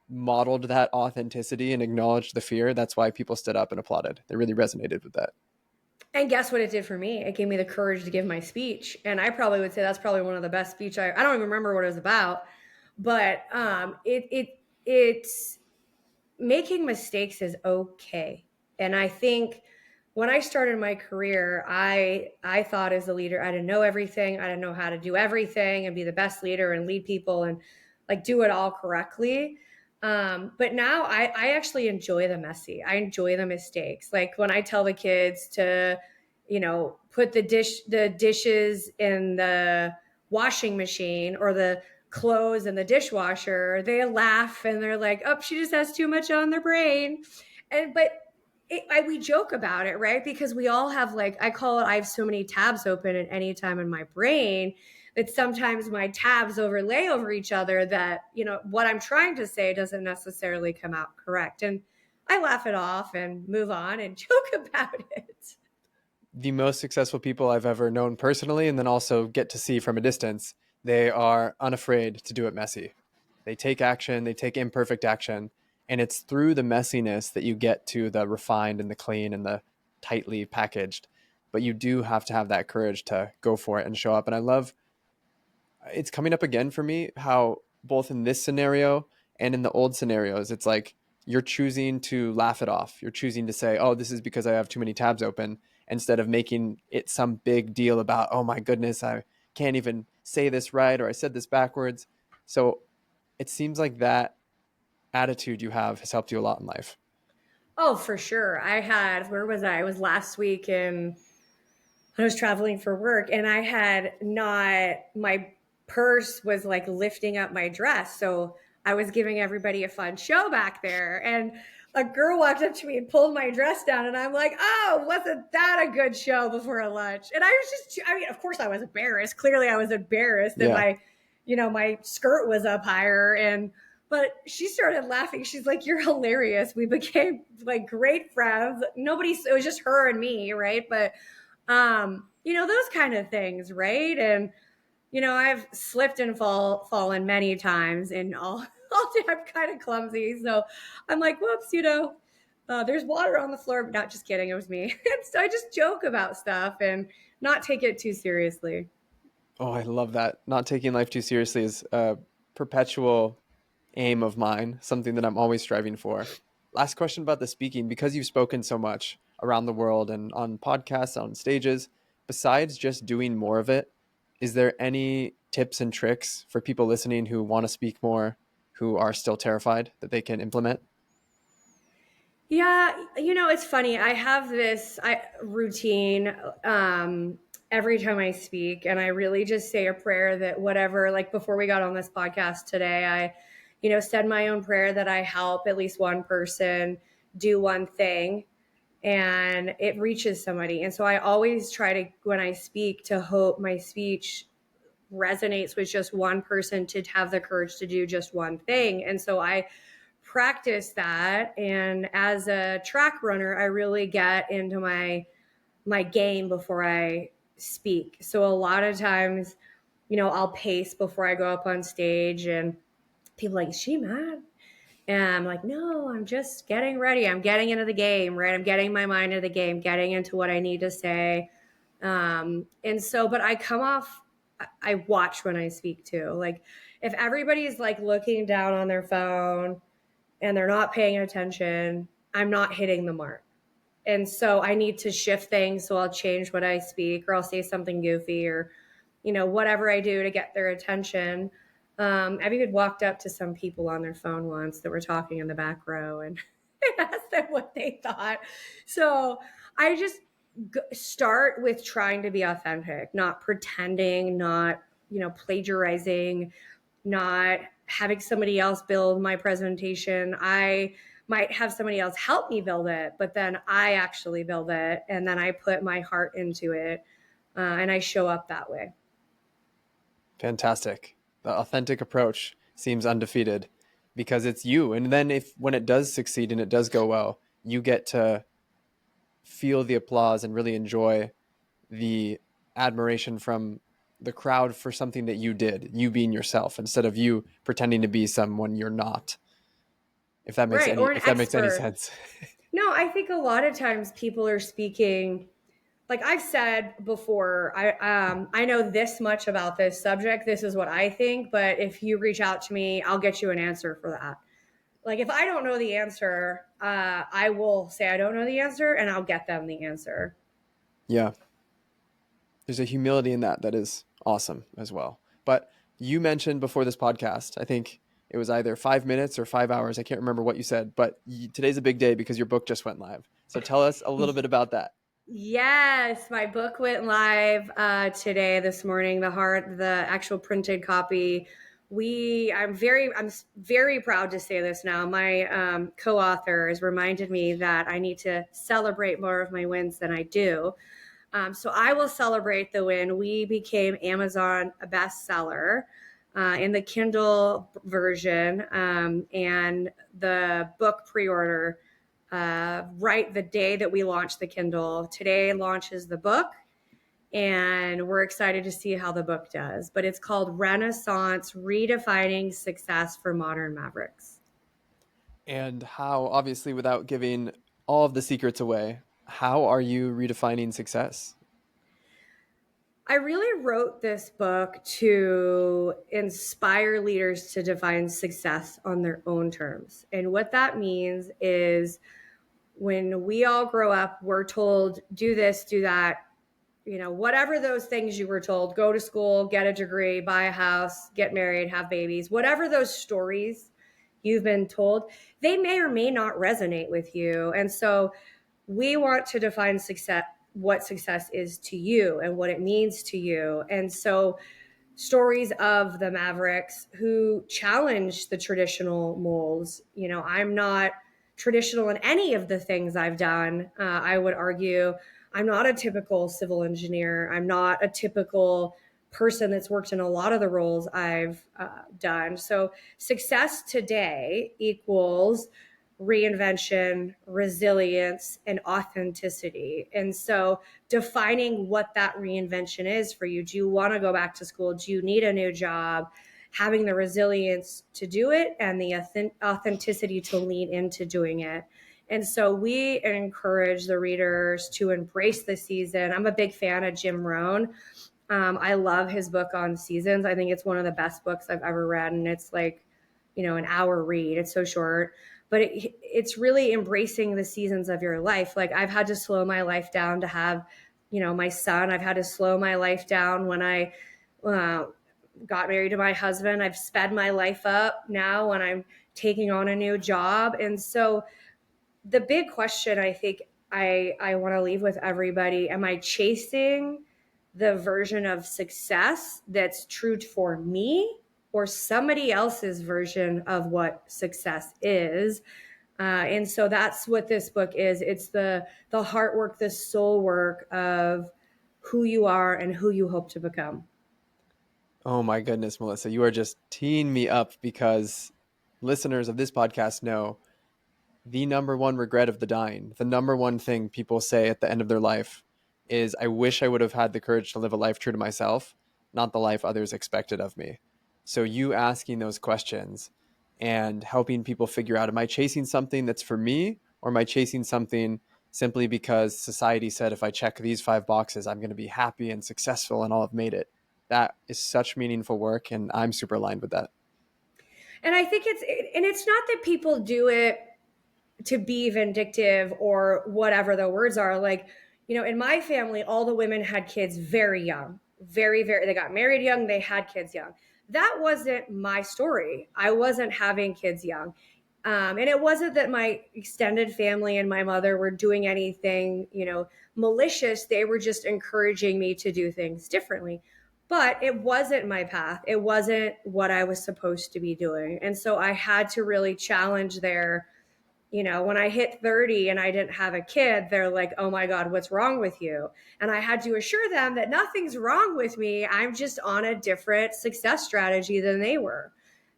modeled that authenticity and acknowledged the fear, that's why people stood up and applauded. They really resonated with that. And guess what it did for me? It gave me the courage to give my speech. And I probably would say that's probably one of the best speech I don't even remember what it was about, but it's making mistakes is okay. And I think when I started my career, I thought as a leader, I didn't know everything. I didn't know how to do everything and be the best leader and lead people and like do it all correctly. But now I actually enjoy the messy. I enjoy the mistakes. Like when I tell the kids to, put the dishes in the washing machine or the clothes in the dishwasher, they laugh and they're like, "Oh, she just has too much on their brain." And but we joke about it, right? Because we all have like I call it. I have so many tabs open at any time in my brain that sometimes my tabs overlay over each other. That what I'm trying to say doesn't necessarily come out correct, and I laugh it off and move on and joke about it. The most successful people I've ever known personally, and then also get to see from a distance, they are unafraid to do it messy. They take action, they take imperfect action, and it's through the messiness that you get to the refined and the clean and the tightly packaged. But you do have to have that courage to go for it and show up. And I love it's coming up again for me how both in this scenario and in the old scenarios, it's like you're choosing to laugh it off. You're choosing to say, oh, this is because I have too many tabs open, instead of making it some big deal about, oh my goodness, I can't even say this right, or I said this backwards. So it seems like that attitude you have has helped you a lot in life. Oh, for sure. Where was I? I was last week and I was traveling for work and I had not, my purse was like lifting up my dress. So I was giving everybody a fun show back there. And a girl walked up to me and pulled my dress down. And I'm like, "Oh, wasn't that a good show before lunch?" And I was I mean, of course I was embarrassed. Clearly I was embarrassed that Yeah. my skirt was up higher. But she started laughing. She's like, "You're hilarious." We became like great friends. It was just her and me. Right. But those kind of things, right? And I've slipped and fallen many times, and all day I'm kind of clumsy, so I'm like, "Whoops," there's water on the floor. Not just kidding, it was me. And so I just joke about stuff and not take it too seriously. Oh, I love that. Not taking life too seriously is a perpetual aim of mine, something that I'm always striving for. Last question about the speaking, because you've spoken so much around the world and on podcasts, on stages, besides just doing more of it, is there any tips and tricks for people listening who want to speak more, who are still terrified that they can implement? Yeah, it's funny. I have this routine every time I speak, and I really just say a prayer that whatever, like before we got on this podcast today, I, said my own prayer that I help at least one person do one thing and it reaches somebody. And so I always try to, when I speak, to hope my speech resonates with just one person to have the courage to do just one thing. And so I practice that. And as a track runner, I really get into my game before I speak. So a lot of times, I'll pace before I go up on stage, and people are like, is she mad? And I'm like, no, I'm just getting ready. I'm getting into the game, right? I'm getting my mind into the game, getting into what I need to say. And so, but I come off, I watch when I speak too. Like, if everybody's like looking down on their phone and they're not paying attention, I'm not hitting the mark. And so I need to shift things. So I'll change what I speak, or I'll say something goofy, or, whatever I do to get their attention. I've even walked up to some people on their phone once that were talking in the back row and asked them what they thought. So I just start with trying to be authentic, not pretending, not, plagiarizing, not having somebody else build my presentation. I might have somebody else help me build it, but then I actually build it, and then I put my heart into it, and I show up that way. Fantastic. The authentic approach seems undefeated because it's you. And then if when it does succeed and it does go well, you get to feel the applause and really enjoy the admiration from the crowd for something that you did, you being yourself instead of you pretending to be someone you're not. Right, or an If that makes any expert. sense. No, I think a lot of times people are speaking, like I've said before, I know this much about this subject. This is what I think, but if you reach out to me, I'll get you an answer for that. Like if I don't know the answer, I will say I don't know the answer, and I'll get them the answer. Yeah. There's a humility in that that is awesome as well. But you mentioned before this podcast, I think it was either 5 minutes or 5 hours. I can't remember what you said, but today's a big day because your book just went live. So tell us a little bit about that. Yes, my book went live today, this morning. The actual printed copy. I'm very proud to say this now. My co-author has reminded me that I need to celebrate more of my wins than I do. So I will celebrate the win. We became Amazon a bestseller in the Kindle version, and the book pre-order right the day that we launched the Kindle. Today launches the book, and we're excited to see how the book does. But it's called Renaissance: Redefining Success for Modern Mavericks. And how, obviously, without giving all of the secrets away, how are you redefining success? I really wrote this book to inspire leaders to define success on their own terms. And what that means is when we all grow up, we're told, do this, do that, whatever those things you were told, go to school, get a degree, buy a house, get married, have babies, whatever those stories you've been told, they may or may not resonate with you. And so we want to define success, what success is to you and what it means to you. And so stories of the Mavericks who challenge the traditional molds. I'm not traditional in any of the things I've done. I would argue I'm not a typical civil engineer. I'm not a typical person that's worked in a lot of the roles I've done. So success today equals reinvention, resilience, and authenticity. And so defining what that reinvention is for you. Do you want to go back to school? Do you need a new job? Having the resilience to do it and the authenticity to lean into doing it. And so we encourage the readers to embrace the season. I'm a big fan of Jim Rohn. I love his book on seasons. I think it's one of the best books I've ever read. And it's like, an hour read. It's so short, but it's really embracing the seasons of your life. Like I've had to slow my life down to have, my son. I've had to slow my life down when I uh, got married to my husband. I've sped my life up now when I'm taking on a new job. And so the big question I think I want to leave with everybody, am I chasing the version of success that's true for me or somebody else's version of what success is? And so that's what this book is. It's the heart work, the soul work of who you are and who you hope to become. Oh my goodness, Melissa, you are just teeing me up because listeners of this podcast know the number one regret of the dying, the number one thing people say at the end of their life is, I wish I would have had the courage to live a life true to myself. not the life others expected of me. So you asking those questions and helping people figure out, am I chasing something that's for me, or am I chasing something simply because society said if I check these 5 boxes, I'm going to be happy and successful and I'll have made it? That is such meaningful work, and I'm super aligned with that. And I think and it's not that people do it to be vindictive or whatever the words are. Like, in my family, all the women had kids very young, very, very, they got married young, they had kids young. That wasn't my story. I wasn't having kids young. And it wasn't that my extended family and my mother were doing anything, malicious. They were just encouraging me to do things differently. But it wasn't my path. It wasn't what I was supposed to be doing. And so I had to really challenge their, when I hit 30 and I didn't have a kid, they're like, oh my God, what's wrong with you? And I had to assure them that nothing's wrong with me. I'm just on a different success strategy than they were,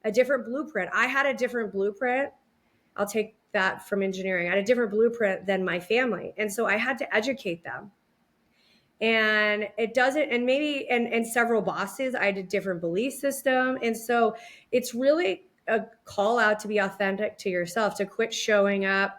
a different blueprint. I had a different blueprint. I'll take that from engineering. I had a different blueprint than my family. And so I had to educate them. And it doesn't, and maybe, and several bosses, I had a different belief system. And so it's really a call out to be authentic to yourself, to quit showing up,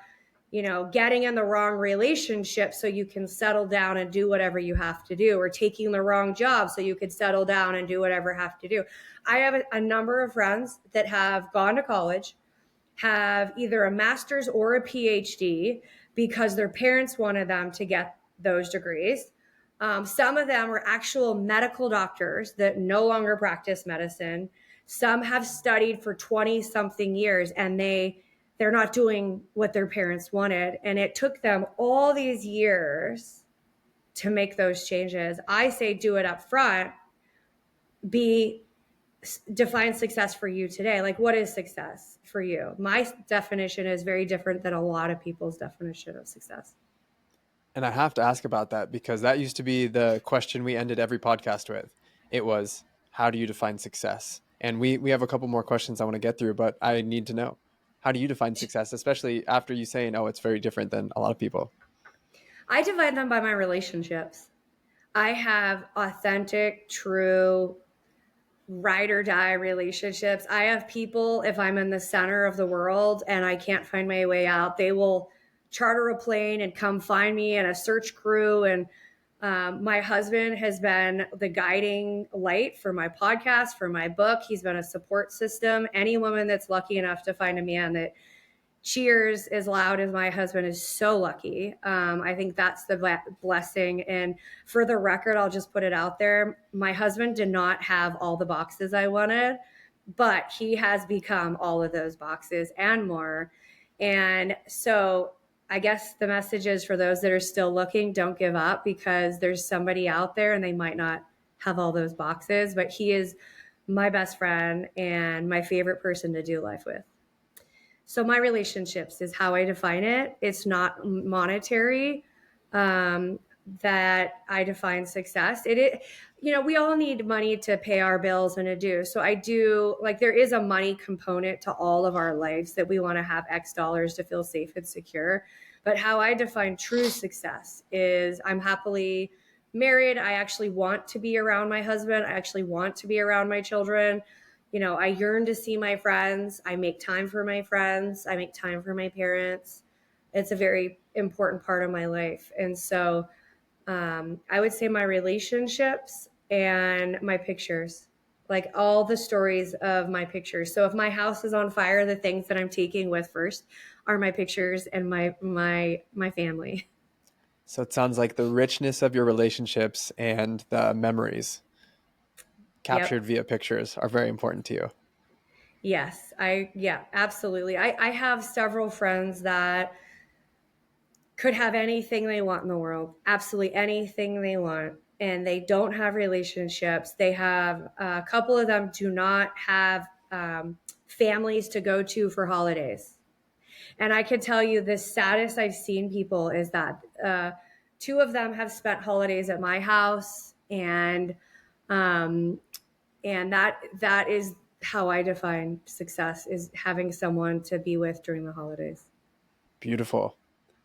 getting in the wrong relationship so you can settle down and do whatever you have to do, or taking the wrong job so you could settle down and do whatever you have to do. I have a number of friends that have gone to college, have either a master's or a PhD because their parents wanted them to get those degrees. Some of them are actual medical doctors that no longer practice medicine. Some have studied for 20 something years and they're not doing what their parents wanted. And it took them all these years to make those changes. I say do it up front. Be Define success for you today. Like, what is success for you? My definition is very different than a lot of people's definition of success. And I have to ask about that because that used to be the question we ended every podcast with. It was, how do you define success? And we have a couple more questions I want to get through, but I need to know, how do you define success, especially after you saying, oh, it's very different than a lot of people? I divide them by my relationships. I have authentic, true, ride or die relationships. I have people, if I'm in the center of the world and I can't find my way out, they will charter a plane and come find me and a search crew. And my husband has been the guiding light for my podcast, for my book. He's been a support system. Any woman that's lucky enough to find a man that cheers as loud as my husband is so lucky. I think that's the blessing. And for the record, I'll just put it out there. My husband did not have all the boxes I wanted, but he has become all of those boxes and more. And so I guess the message is for those that are still looking, don't give up, because there's somebody out there and they might not have all those boxes, but he is my best friend and my favorite person to do life with. So my relationships is how I define it. It's not monetary that I define success. We all need money to pay our bills and to do. So I do, like, there is a money component to all of our lives that we want to have X dollars to feel safe and secure. But how I define true success is I'm happily married. I actually want to be around my husband. I actually want to be around my children. I yearn to see my friends. I make time for my friends. I make time for my parents. It's a very important part of my life. And so I would say my relationships and my pictures, like all the stories of my pictures. So if my house is on fire, the things that I'm taking with first are my pictures and my family. So it sounds like the richness of your relationships and the memories captured Yep. via pictures are very important to you. Yes. Yeah, absolutely. I have several friends that could have anything they want in the world, absolutely anything they want. And they don't have relationships. They have a couple of them do not have families to go to for holidays. And I can tell you the saddest I've seen people is that two of them have spent holidays at my house, um, and that is how I define success, is having someone to be with during the holidays. Beautiful.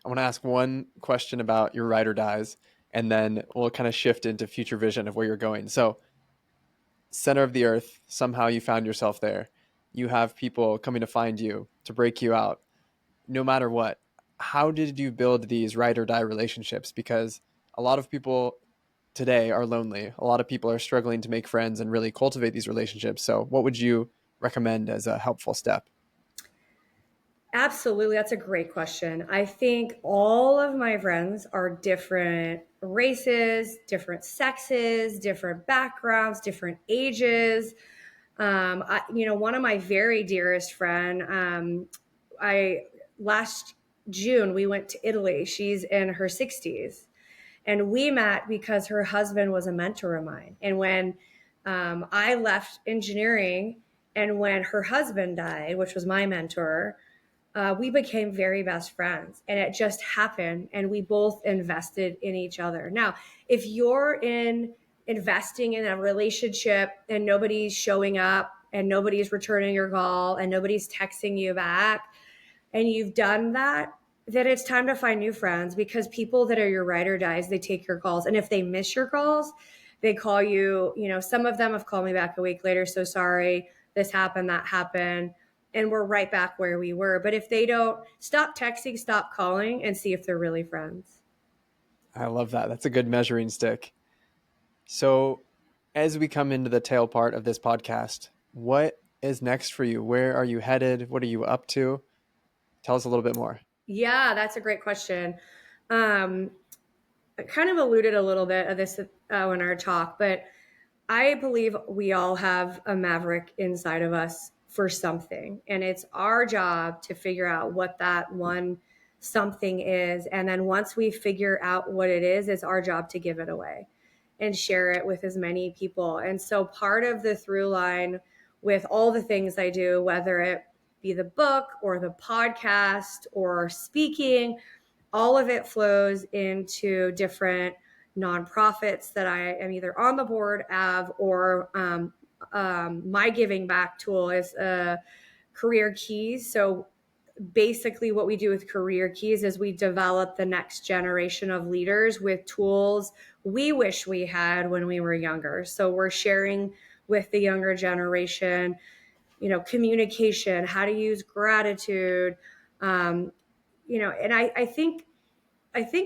I want to ask one question about your ride or dies, and then we'll kind of shift into future vision of where you're going. So, center of the earth, somehow you found yourself there. You have people coming to find you, to break you out, no matter what. How did you build these ride or die relationships? Because a lot of people today are lonely. A lot of people are struggling to make friends and really cultivate these relationships. So, what would you recommend as a helpful step? Absolutely. That's a great question. I think all of my friends are different races, different sexes, different backgrounds, different ages. One of my very dearest friend, I last June we went to Italy. She's in her 60s, and we met because her husband was a mentor of mine. And when I left engineering, and when her husband died, which was my mentor, we became very best friends, and it just happened, and we both invested in each other. Now, if you're in investing in a relationship and nobody's showing up and nobody's returning your call and nobody's texting you back, and you've done that, then it's time to find new friends, because people that are your ride or dies, they take your calls. And if they miss your calls, they call you. Some of them have called me back a week later. So sorry, this happened, that happened. And we're right back where we were. But if they don't, stop texting, stop calling, and see if they're really friends. I love that. That's a good measuring stick. So, as we come into the tail part of this podcast, what is next for you? Where are you headed? What are you up to? Tell us a little bit more. Yeah, that's a great question. Um, I kind of alluded a little bit of this in our talk, but I believe we all have a maverick inside of us for something. And it's our job to figure out what that one something is. And then once we figure out what it is, it's our job to give it away and share it with as many people. And so part of the through line with all the things I do, whether it be the book or the podcast or speaking, all of it flows into different nonprofits that I am either on the board of, or my giving back tool is Career Keys. So basically, what we do with Career Keys is we develop the next generation of leaders with tools we wish we had when we were younger. So we're sharing with the younger generation, communication, how to use gratitude. Um, and I think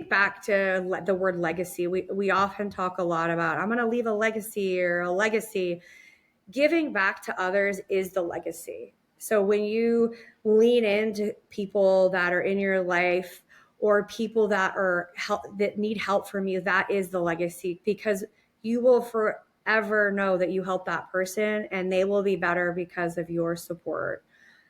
back to the word legacy. We often talk a lot about, I'm going to leave a legacy or a legacy. Giving back to others is the legacy. So when you lean into people that are in your life, or people that are that need help from you, that is the legacy, because you will forever know that you helped that person, and they will be better because of your support.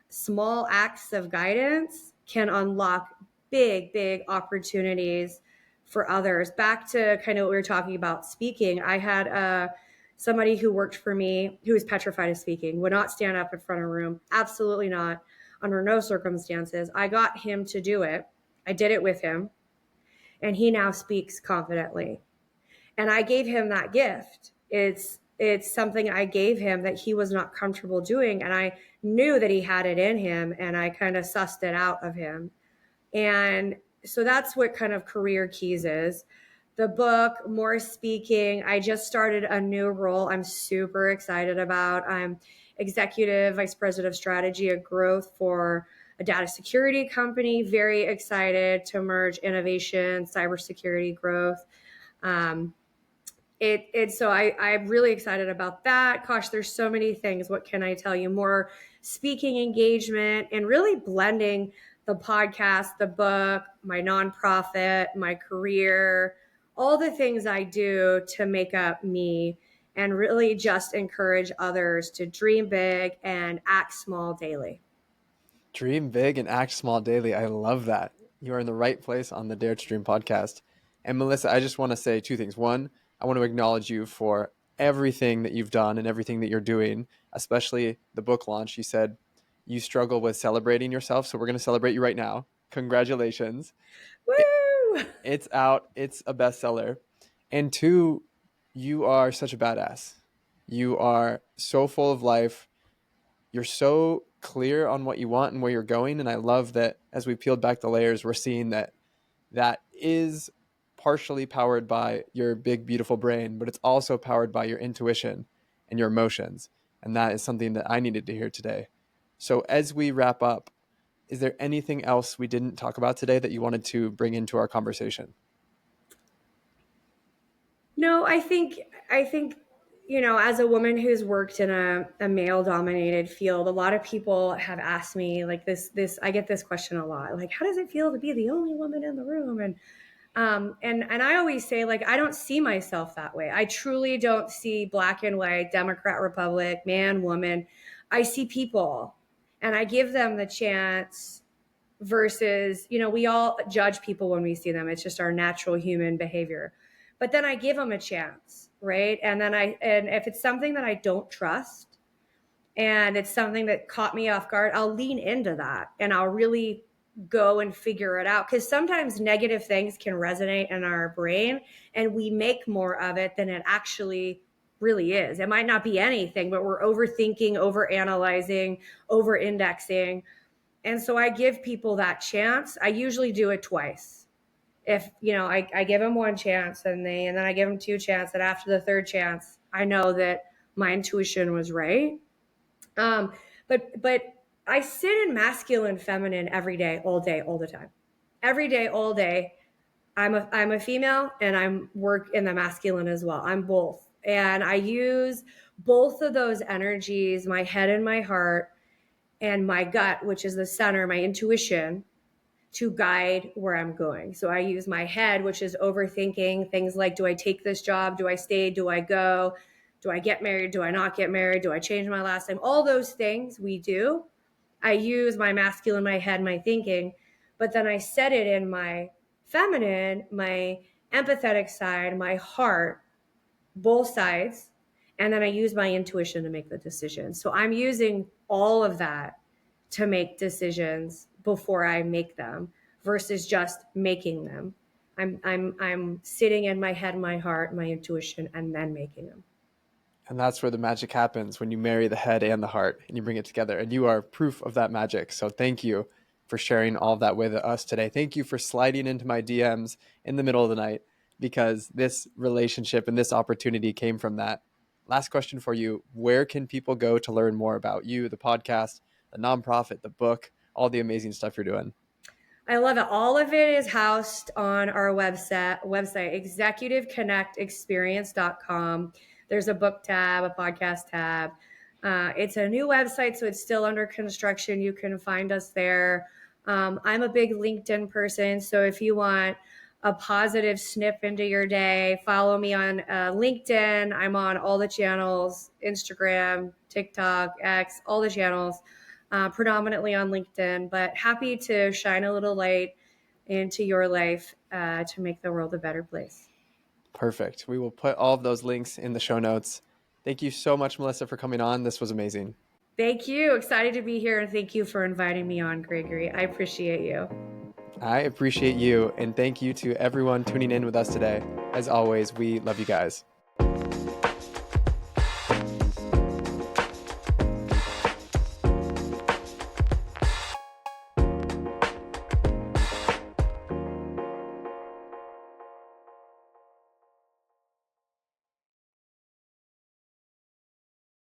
Small acts of guidance can unlock big, big opportunities for others. Back to kind of what we were talking about speaking, I had somebody who worked for me who was petrified of speaking, would not stand up in front of a room. Absolutely not, under no circumstances. I got him to do it. I did it with him, and he now speaks confidently. And I gave him that gift. It's something I gave him that he was not comfortable doing, and I knew that he had it in him, and I kind of sussed it out of him. And so that's what kind of Career Keys is. The book, more speaking. I just started a new role I'm super excited about. I'm executive vice president of strategy and growth for a data security company. Very excited to merge innovation, cybersecurity, growth. Um, I'm really excited about that. Gosh, there's so many things. What can I tell you? More speaking engagement, and really blending the podcast, the book, my nonprofit, my career, all the things I do to make up me, and really just encourage others to dream big and act small daily. Dream big and act small daily. I love that. You are in the right place on the Dare to Dream podcast. And Melissa, I just want to say two things. One, I want to acknowledge you for everything that you've done and everything that you're doing, especially the book launch. You said you struggle with celebrating yourself, so we're going to celebrate you right now. Congratulations. It, Woo! it's out, it's a bestseller. And two, you are such a badass. You are so full of life. You're so clear on what you want and where you're going. And I love that as we peeled back the layers, we're seeing that that is partially powered by your big, beautiful brain, but it's also powered by your intuition and your emotions. And that is something that I needed to hear today. So, as we wrap up, is there anything else we didn't talk about today that you wanted to bring into our conversation? No, I think as a woman who's worked in a male dominated field, a lot of people have asked me like this I get this question a lot. Like, how does it feel to be the only woman in the room? And I always say, like, I don't see myself that way. I truly don't see black and white, Democrat, Republic, man, woman. I see people, and I give them the chance versus, we all judge people when we see them. It's just our natural human behavior. But then I give them a chance, right? And if it's something that I don't trust and it's something that caught me off guard, I'll lean into that and I'll really go and figure it out. Because sometimes negative things can resonate in our brain and we make more of it than it actually really is. It might not be anything, but we're overthinking, over analyzing, over indexing. And so I give people that chance. I usually do it twice. If, I give them one chance and then I give them two chances. And after the third chance, I know that my intuition was right. Um, but I sit in masculine, feminine every day, all the time. Every day, all day. I'm a female and I'm work in the masculine as well. I'm both. And I use both of those energies, my head and my heart, and my gut, which is the center, my intuition, to guide where I'm going. So I use my head, which is overthinking things like, do I take this job? Do I stay? Do I go? Do I get married? Do I not get married? Do I change my last name? All those things we do. I use my masculine, my head, my thinking, but then I set it in my feminine, my empathetic side, my heart, both sides, and then I use my intuition to make the decision. So I'm using all of that to make decisions before I make them versus just making them. I'm sitting in my head, my heart, my intuition, and then making them. And that's where the magic happens, when you marry the head and the heart and you bring it together. And you are proof of that magic. So thank you for sharing all of that with us today. Thank you for sliding into my DMs in the middle of the night, because this relationship and this opportunity came from that. Last question for you. Where can people go to learn more about you, the podcast, the nonprofit, the book, all the amazing stuff you're doing? I love it. All of it is housed on our website, executiveconnectexperience.com. There's a book tab, a podcast tab. It's a new website, so it's still under construction. You can find us there. I'm a big LinkedIn person, so if you want a positive snip into your day, follow me on LinkedIn. I'm on all the channels, Instagram, TikTok, X, all the channels. Predominantly on LinkedIn, but happy to shine a little light into your life to make the world a better place. Perfect. We will put all of those links in the show notes. Thank you so much, Melissa, for coming on. This was amazing. Thank you. Excited to be here. And thank you for inviting me on, Gregory. I appreciate you. I appreciate you. And thank you to everyone tuning in with us today. As always, we love you guys.